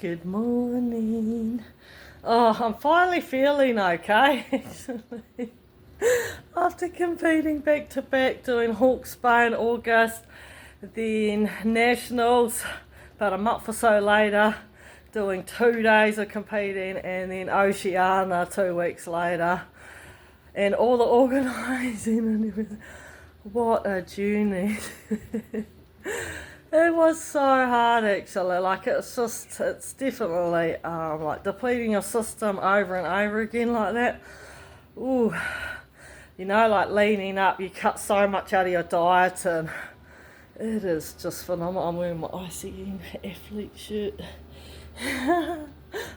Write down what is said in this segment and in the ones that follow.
Good morning. Oh, I'm finally feeling okay, actually. After competing back to back, doing Hawke's Bay in August, then Nationals about a month or so later, doing 2 days of competing, and then Oceania 2 weeks later, and all the organising and everything. What a journey. It was so hard actually, like it's definitely like depleting your system over and over again like that. Ooh, you know, like leaning up, you cut so much out of your diet and it is just phenomenal. I'm wearing my ICM athlete shirt.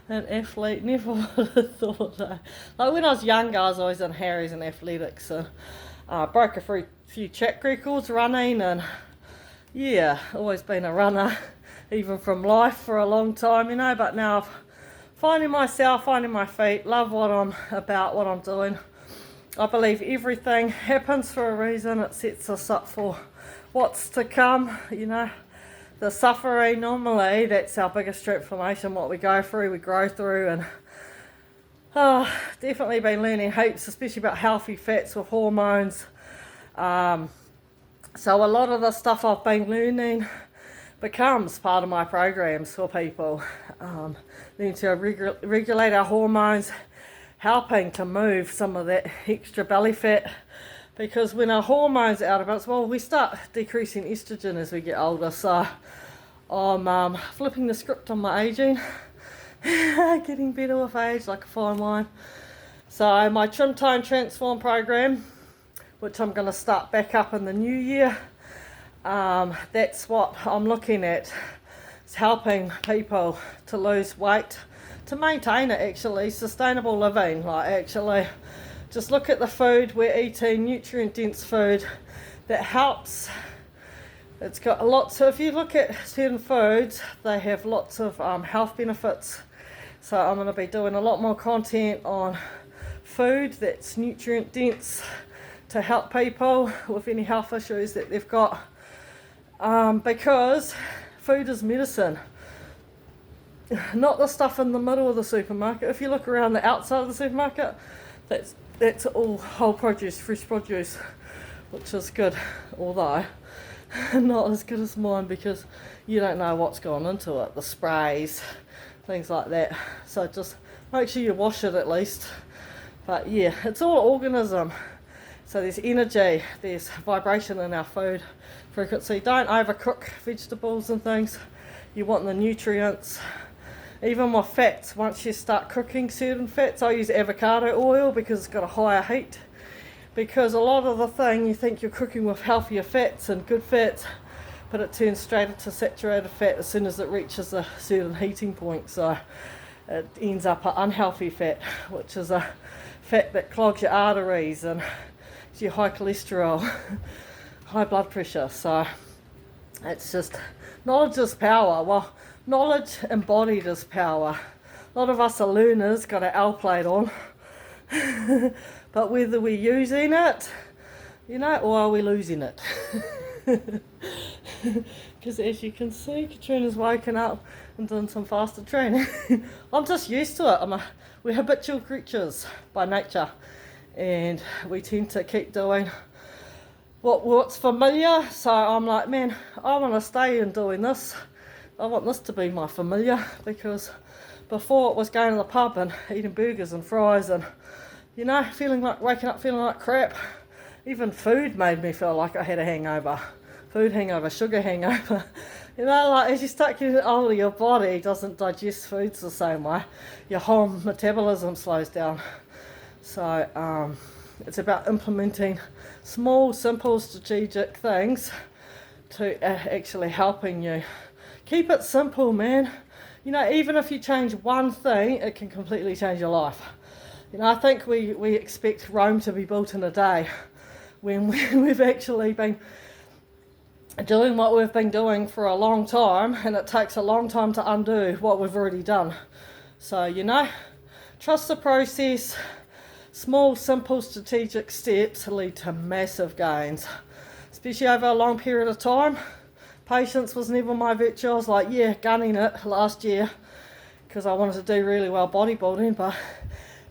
An athlete, never would have thought that. Like when I was younger, I was always in Harry's and athletics and broke a few track records running and yeah, always been a runner, even from life for a long time, you know, but now I'm finding myself, finding my feet, love what I'm about, what I'm doing. I believe everything happens for a reason. It sets us up for what's to come, you know. The suffering, normally, that's our biggest transformation, what we go through, we grow through, and definitely been learning heaps, especially about healthy fats with hormones. So a lot of the stuff I've been learning becomes part of my programs for people. Learning to regulate our hormones, helping to move some of that extra belly fat. Because when our hormones are out of balance, well, we start decreasing estrogen as we get older. So I'm flipping the script on my aging, getting better with age like a fine wine. So my Trim Tone Transform program, which I'm going to start back up in the new year. That's what I'm looking at. It's helping people to lose weight, to maintain it actually, sustainable living. Like actually, just look at the food we're eating, nutrient dense food that helps. It's got lots of, if you look at certain foods, they have lots of health benefits. So I'm going to be doing a lot more content on food that's nutrient dense, to help people with any health issues that they've got, because food is medicine, not the stuff in the middle of the supermarket. If you look around the outside of the supermarket, that's all whole produce, fresh produce, which is good, although not as good as mine because you don't know what's gone into it, the sprays, things like that. So just make sure you wash it at least. But yeah, it's all organism. So there's energy, there's vibration in our food frequency. Don't overcook vegetables and things. You want the nutrients. Even with fats, once you start cooking certain fats, I use avocado oil because it's got a higher heat. Because a lot of the thing, you think you're cooking with healthier fats and good fats, but it turns straight into saturated fat as soon as it reaches a certain heating point. So it ends up an unhealthy fat, which is a fat that clogs your arteries and your high cholesterol, high blood pressure. So it's just, knowledge is power. Well, knowledge embodied is power. A lot of us are learners, got our L plate on, but whether we're using it, you know, or are we losing it? Because as you can see, Katrina's woken up and done some faster training. I'm just used to it. We're habitual creatures by nature. And we tend to keep doing what's familiar. So I'm like, man, I want to stay in doing this. I want this to be my familiar, because before it was going to the pub and eating burgers and fries and, you know, waking up feeling like crap. Even food made me feel like I had a hangover. Food hangover, sugar hangover. You know, like as you start getting older, your body doesn't digest foods the same way. Your whole metabolism slows down. So it's about implementing small, simple, strategic things to actually helping you. Keep it simple, man. You know, even if you change one thing, it can completely change your life. You know, I think we expect Rome to be built in a day when we've actually been doing what we've been doing for a long time, and it takes a long time to undo what we've already done. So, you know, trust the process. Small, simple, strategic steps lead to massive gains, especially over a long period of time. Patience was never my virtue. I was like, yeah, gunning it last year. because I wanted to do really well bodybuilding, but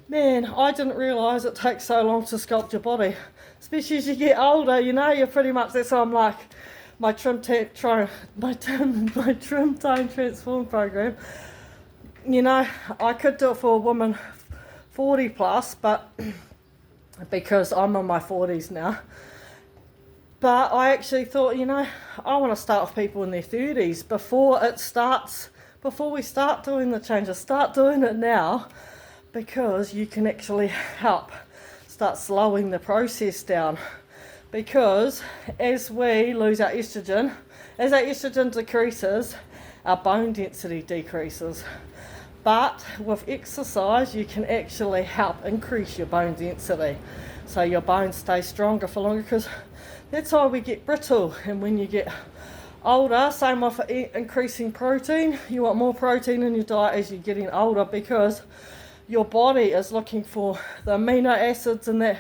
man, I didn't realise it takes so long to sculpt your body, especially as you get older. You know, you're pretty much, that's why I'm like, my trim tone transform program, you know, I could do it for a woman 40 plus, but because I'm in my 40s now. But I actually thought, you know, I want to start with people in their 30s before we start doing the changes. Start doing it now, because you can actually help start slowing the process down. Because as we lose our estrogen, as our estrogen decreases, our bone density decreases. But with exercise, you can actually help increase your bone density, so your bones stay stronger for longer, because that's why we get brittle. And when you get older, same with increasing protein, you want more protein in your diet as you're getting older, because your body is looking for the amino acids in that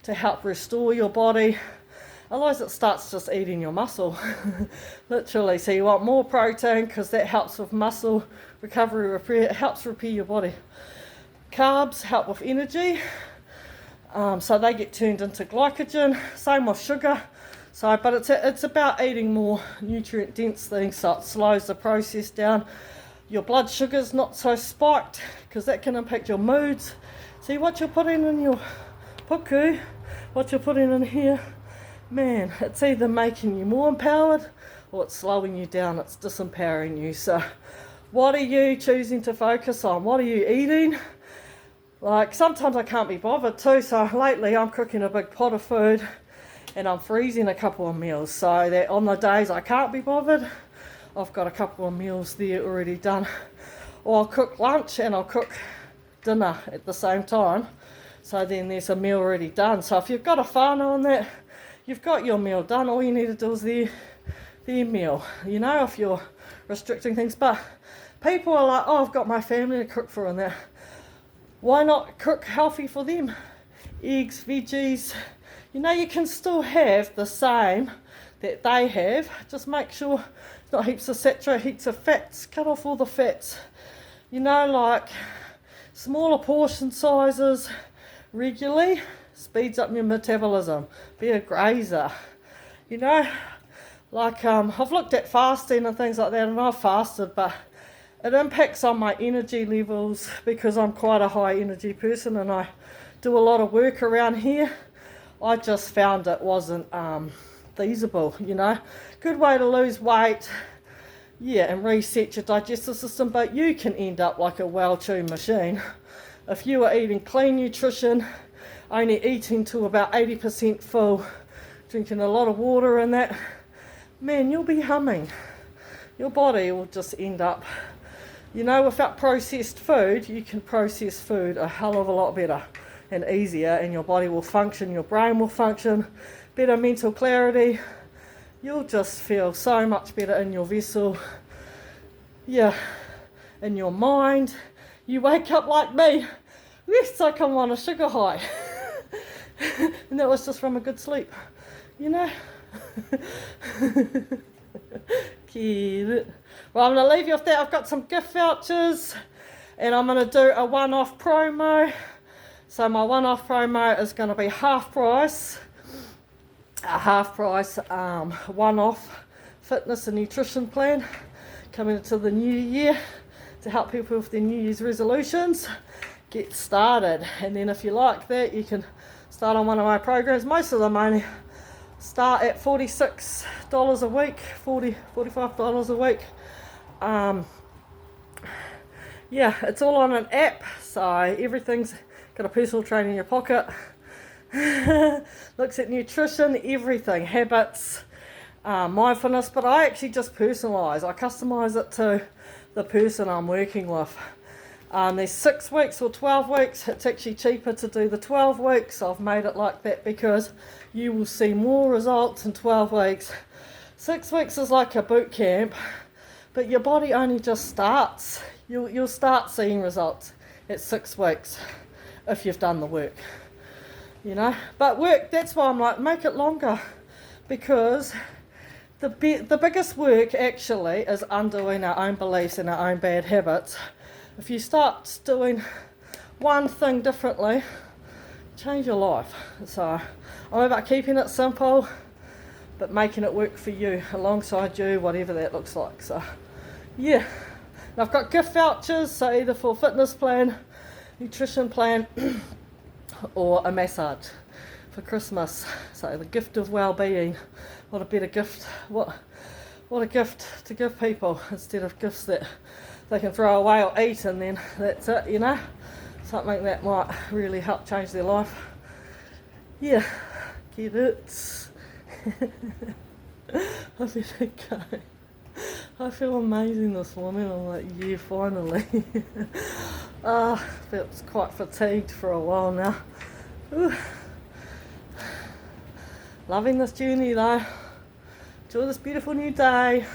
to help restore your body. Otherwise it starts just eating your muscle, literally. So you want more protein, because that helps with muscle recovery, repair. It helps repair your body. Carbs help with energy, so they get turned into glycogen. Same with sugar. So, but it's about eating more nutrient dense things, so it slows the process down. Your blood sugar's not so spiked, because that can impact your moods. See what you're putting in your puku, what you're putting in here, man, it's either making you more empowered or it's slowing you down, it's disempowering you. So what are you choosing to focus on? What are you eating? Like, sometimes I can't be bothered too, so lately I'm cooking a big pot of food and I'm freezing a couple of meals, so that on the days I can't be bothered, I've got a couple of meals there already done. Or I'll cook lunch and I'll cook dinner at the same time, so then there's a meal already done. So if you've got a whānau on that, you've got your meal done. All you need to do is their meal, you know, if you're restricting things. But people are like, oh, I've got my family to cook for and that. Why not cook healthy for them? Eggs, veggies, you know, you can still have the same that they have. Just make sure it's not heaps of saturated, heaps of fats. Cut off all the fats. You know, like smaller portion sizes regularly speeds up your metabolism. Be a grazer. You know, like I've looked at fasting and things like that, and I've fasted, but it impacts on my energy levels, because I'm quite a high energy person and I do a lot of work around here. I just found it wasn't feasible, you know. Good way to lose weight, yeah, and reset your digestive system, but you can end up like a well-tuned machine. If you are eating clean nutrition, only eating to about 80% full, drinking a lot of water and that, man, you'll be humming. Your body will just end up, you know, without processed food, you can process food a hell of a lot better and easier, and your body will function, your brain will function, better mental clarity. You'll just feel so much better in your vessel, yeah, in your mind. You wake up like me, it's like I'm on a sugar high. And that was just from a good sleep, you know. Cute. Well, I'm going to leave you with that. I've got some gift vouchers and I'm going to do a one-off promo. So my one-off promo is going to be half price, one-off fitness and nutrition plan coming into the new year to help people with their New Year's resolutions get started. And then if you like that, you can start on one of my programs. Most of them only start at $46 a week, $45 a week. Yeah, it's all on an app, so everything's got a personal trainer in your pocket. Looks at nutrition, everything, habits, mindfulness, but I actually just personalise. I customise it to the person I'm working with. There's 6 weeks or 12 weeks. It's actually cheaper to do the 12 weeks. I've made it like that because you will see more results in 12 weeks. 6 weeks is like a boot camp, but your body only just starts. You'll start seeing results at 6 weeks if you've done the work, you know. But work, that's why I'm like, make it longer, because the biggest work actually is undoing our own beliefs and our own bad habits. if you start doing one thing differently, change your life. So I'm about keeping it simple, but making it work for you, alongside you, whatever that looks like. So yeah, and I've got gift vouchers, so either for fitness plan, nutrition plan, or a massage for Christmas. So the gift of well-being. What a better gift, what a gift to give people, instead of gifts that they can throw away or eat and then that's it, you know. Something that might really help change their life. Yeah, get it. I better go. I feel amazing this morning. I'm like, yeah, finally. Felt quite fatigued for a while now. Ooh. Loving this journey though. Enjoy this beautiful new day.